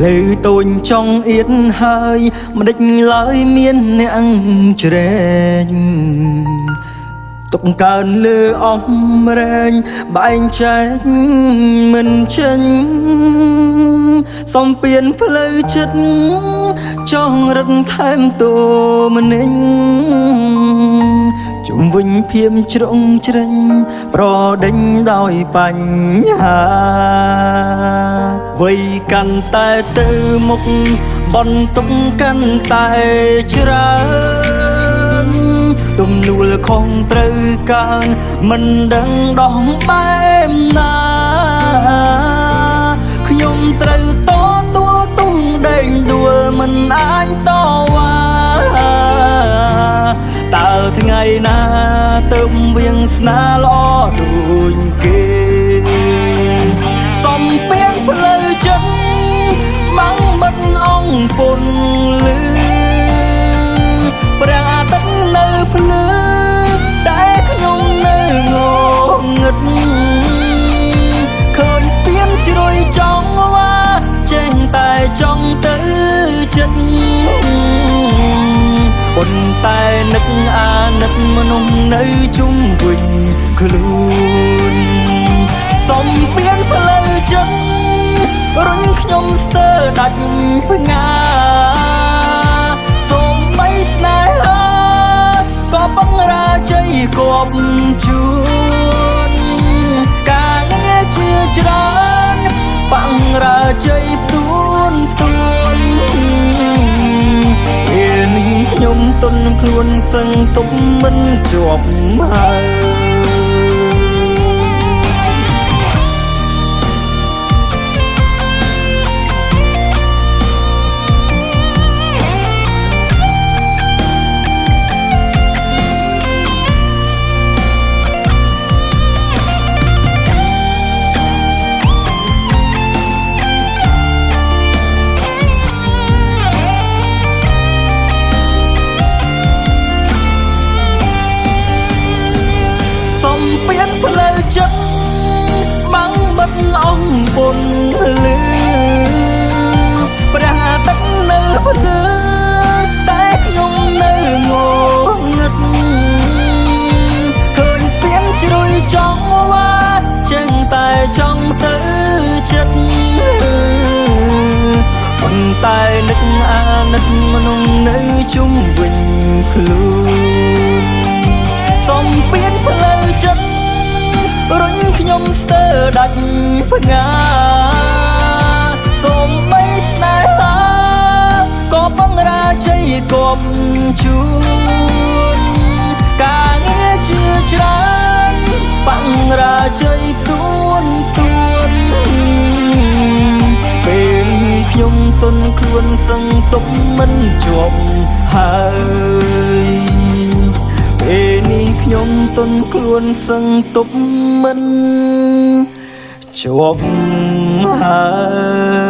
លើតូនចង់អៀតហើយមិនដេចឡើយមានអ្នកជ្រែងទុកកើនលើអំរែងបែងចែកមិនចេញសំពៀនផ្លូវចិត្តចង់រត់ថែមតួម្នេញជុំវិញភៀមជ្រុងជ្រេញប្រដេញដោយបញ្ហាវ័យកាន់តែទៅមុខបន្ទុកកាន់តែច្រើនទំនួលខំត្រូវការមិនដឹងដោះបែបណាខ្ញុំត្រូវតទួលទុំដេញដួលមិនអាចតវ៉ាតើថ្ងៃណាទៅវៀងស្នាល្អដូចគេសំពៀនផ្លូវចិត្តបាំងបិទអង្គពុនលឺព្រះអាទិត្យនៅភ្លឺតែខ្ញុំនៅងងឹតឃើញស្ពានជ្រុយចង់វ៉ាចេះតែចង់ទៅចិត្តប៉ុន្តែនឹកអាណិតមនុស្សនៅជុំវិញខ្លួនសំពៀនផ្លូវចិត្តរុញខ្ញុំស្ទើរដាច់ផ្ងាសូមបីស្នេហាក៏បង្រាជ័យគប់ជួនការងារជាច្រើនបង្រាជ័យផ្ទួនពេលនេះខ្ញុំទន់ខ្លួនសឹងទុំមិនជាប់ហើយពៀនផ្លូវចិត្តបាំងបិទអង្គពុនលឺព្រះអាទិត្យនៅភ្លឺតែខ្ញុំនៅងងឹតឃើញស្ពានជ្រុយចង់វ៉ាចេះតែចង់ទៅចិត្តប៉ុន្តែនឹកអាណិតមនុស្សនៅជុំវិញខ្លួនសំពៀនផ្លូវចិត្តរុញខ្ញុំស្ទើរដាច់ផ្ងាសូមបីស្នេហាក៏បង្រាជ័យគប់ជួនការងារជាច្រើនបង្រាជ័យផ្ទួនពេលខ្ញុំទន់ខ្លួនសឹងទុកមិនជាប់ហើយពេលនេះខ្ញុំទន់ខ្លួនសឹងទប់មិនជាប់ហើយ